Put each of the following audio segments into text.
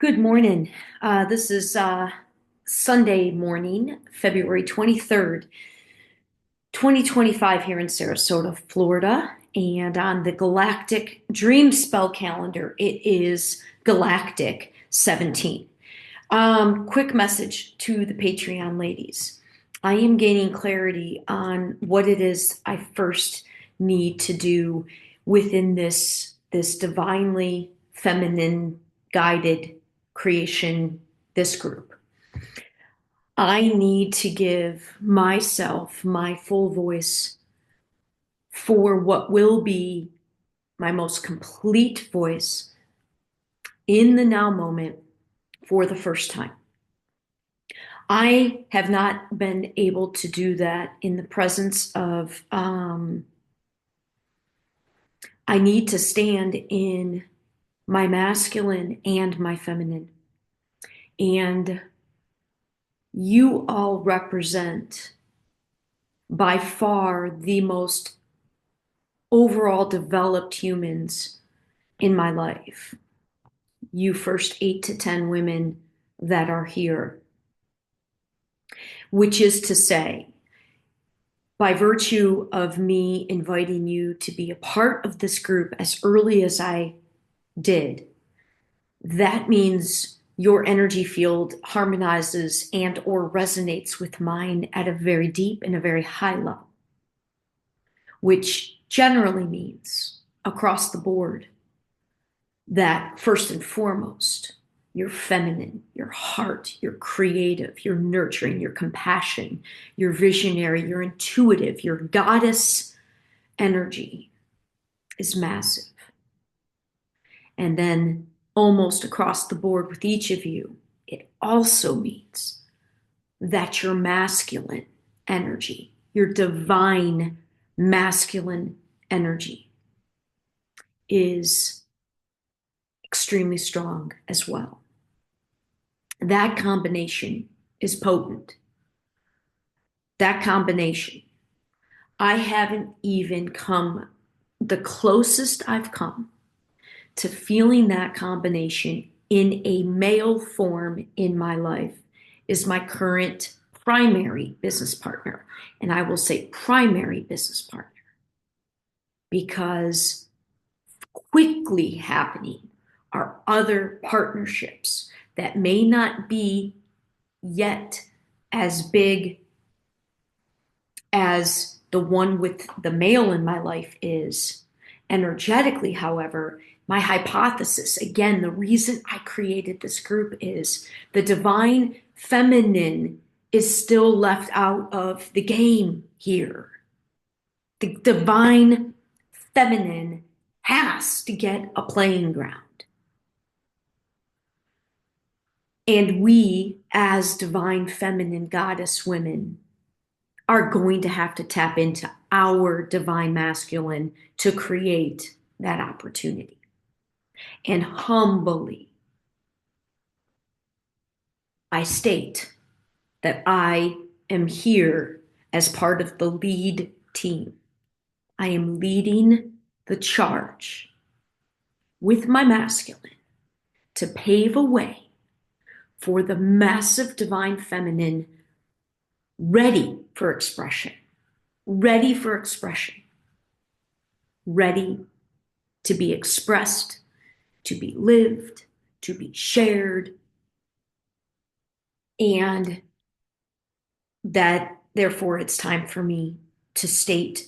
Good morning. This is Sunday morning, February 23rd, 2025, here in Sarasota, Florida. And on the Galactic Dream Spell calendar, it is Galactic 17. Quick message to the Patreon ladies. I am gaining clarity on what it is I first need to do within this divinely feminine guided creation, this group. I need to give myself my full voice for what will be my most complete voice in the now moment for the first time. I have not been able to do that in the presence of, I need to stand in my masculine and my feminine. And you all represent by far the most overall developed humans in my life. You first 8 to 10 women that are here, which is to say, by virtue of me inviting you to be a part of this group as early as I did, that means your energy field harmonizes and or resonates with mine at a very deep and a very high level, which generally means across the board that first and foremost, you're feminine, your heart, you're creative, you're nurturing, you're compassion, you're visionary, you're intuitive, your goddess energy is massive. And then almost across the board with each of you, it also means that your masculine energy, your divine masculine energy is extremely strong as well. That combination is potent. That combination, I haven't even come, the closest I've come to feeling that combination in a male form in my life is my current primary business partner. And I will say primary business partner because quickly happening are other partnerships that may not be yet as big as the one with the male in my life is. Energetically, however, my hypothesis, again, the reason I created this group is the divine feminine is still left out of the game here. The divine feminine has to get a playing ground. And we, as divine feminine goddess women, are going to have to tap into our divine masculine to create that opportunity. And humbly, I state that I am here as part of the lead team. I am leading the charge with my masculine to pave a way for the massive divine feminine ready for expression, ready for expression, ready to be expressed, to be lived, to be shared, and that therefore it's time for me to state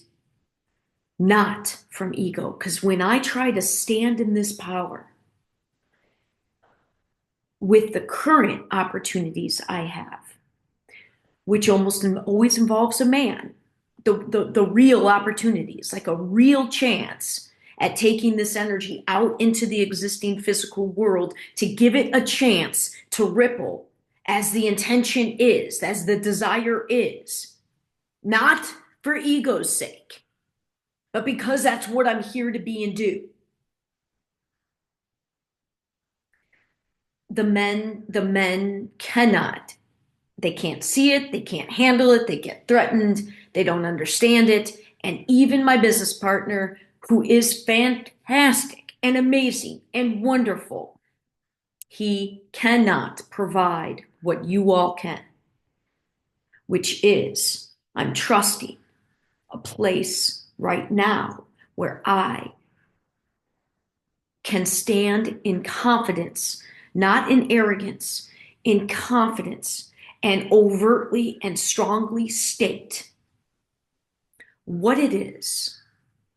not from ego, because when I try to stand in this power with the current opportunities I have, which almost always involves a man, the real opportunities, like a real chance at taking this energy out into the existing physical world to give it a chance to ripple as the intention is, as the desire is, not for ego's sake, but because that's what I'm here to be and do. The men cannot. They can't see it, they can't handle it, they get threatened, they don't understand it. And even my business partner, who is fantastic and amazing and wonderful, He cannot provide what you all can, which is I'm trusting a place right now where I can stand in confidence, not in arrogance, in confidence, and overtly and strongly state what it is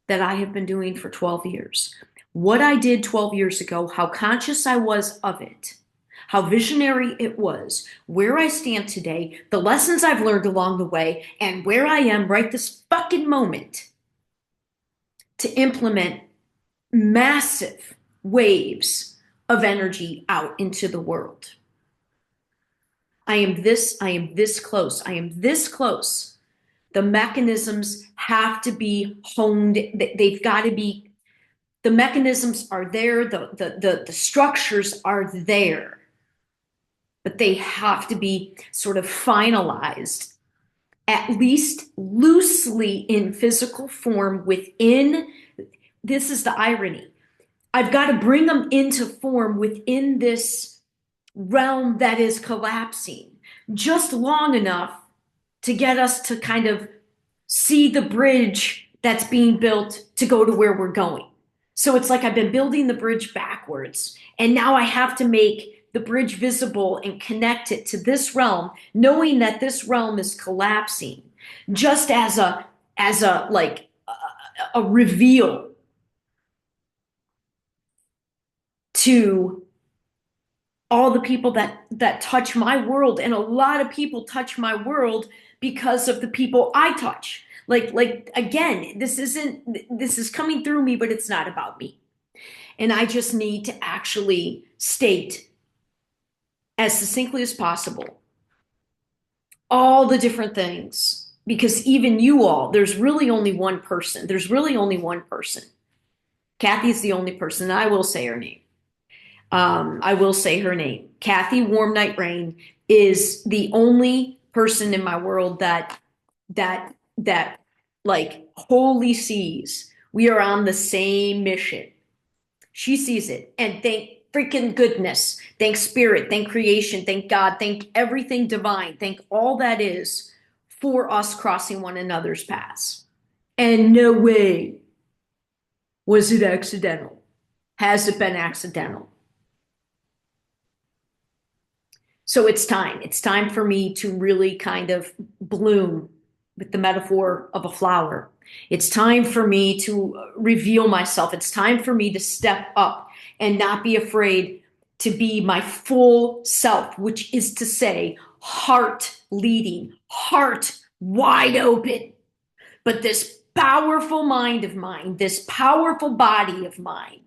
that I have been doing for 12 years. What I did 12 years ago, how conscious I was of it, how visionary it was, where I stand today, the lessons I've learned along the way, and where I am right this fucking moment to implement massive waves of energy out into the world. I am this close. I am this close. The mechanisms have to be honed. They've got to be, the mechanisms are there, the structures are there, but they have to be sort of finalized, at least loosely in physical form within. This is the irony. I've got to bring them into form within this realm that is collapsing just long enough to get us to kind of see the bridge that's being built to go to where we're going. So it's like I've been building the bridge backwards, and now I have to make the bridge visible and connect it to this realm, knowing that this realm is collapsing, just as a reveal to all the people that touch my world. And a lot of people touch my world because of the people I touch. Like again, this is coming through me, but it's not about me. And I just need to actually state as succinctly as possible all the different things, because even you all, there's really only one person. There's really only one person. Kathy's the only person, and I will say her name. I will say her name. Kathy Warm Night Rain is the only person in my world that like wholly sees we are on the same mission. She sees it, and thank freaking goodness, thank spirit, thank creation, thank God, thank everything divine, thank all that is for us crossing one another's paths. And no way was it accidental. Has it been accidental? So it's time. It's time for me to really kind of bloom with the metaphor of a flower. It's time for me to reveal myself. It's time for me to step up and not be afraid to be my full self, which is to say, heart leading, heart wide open. But this powerful mind of mine, this powerful body of mine,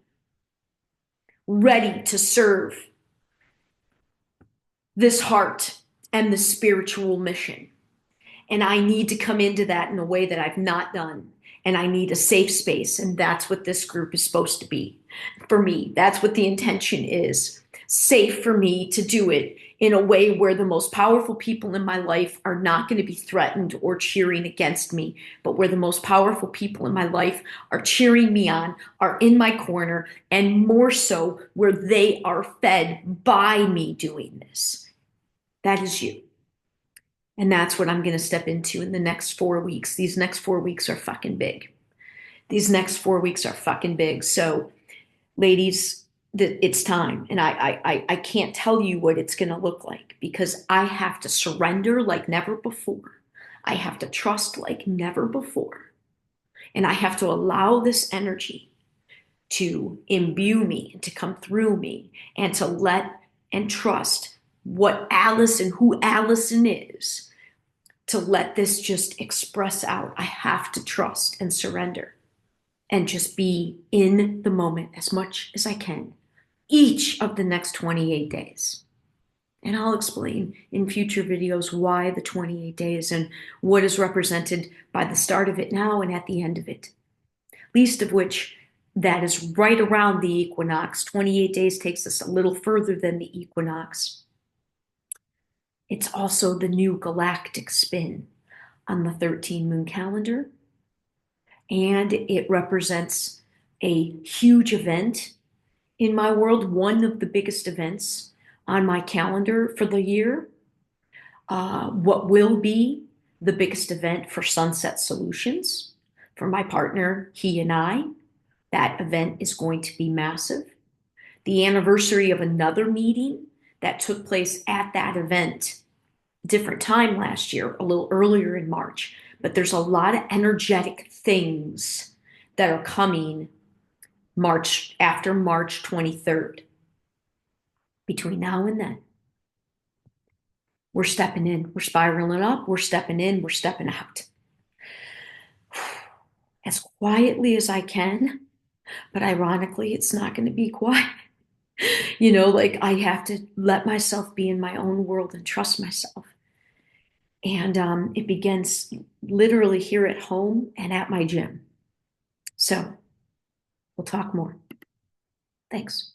ready to serve this heart and the spiritual mission. And I need to come into that in a way that I've not done. And I need a safe space. And that's what this group is supposed to be for me. That's what the intention is. Safe for me to do it in a way where the most powerful people in my life are not going to be threatened or cheering against me, but where the most powerful people in my life are cheering me on, are in my corner, and more so where they are fed by me doing this. That is you. And that's what I'm going to step into in the next 4 weeks. These next 4 weeks are fucking big. These next 4 weeks are fucking big. So, ladies, it's time. And I can't tell you what it's going to look like, because I have to surrender like never before. I have to trust like never before. And I have to allow this energy to imbue me and to come through me, and to let and trust what Alyson, who Alyson is, to let this just express out. I have to trust and surrender and just be in the moment as much as I can each of the next 28 days. And I'll explain in future videos why the 28 days and what is represented by the start of it now and at the end of it. Least of which, that is right around the equinox. 28 days takes us a little further than the equinox. It's also the new galactic spin on the 13 moon calendar. And it represents a huge event in my world, one of the biggest events on my calendar for the year. What will be the biggest event for Sunset Solutions for my partner, he and I. That event is going to be massive. The anniversary of another meeting that took place at that event, different time last year, a little earlier in March. But there's a lot of energetic things that are coming March after March 23rd. Between now and then, we're stepping in, we're spiraling up, we're stepping in, we're stepping out. As quietly as I can, but ironically, it's not going to be quiet. Like I have to let myself be in my own world and trust myself. And it begins literally here at home and at my gym. So we'll talk more. Thanks.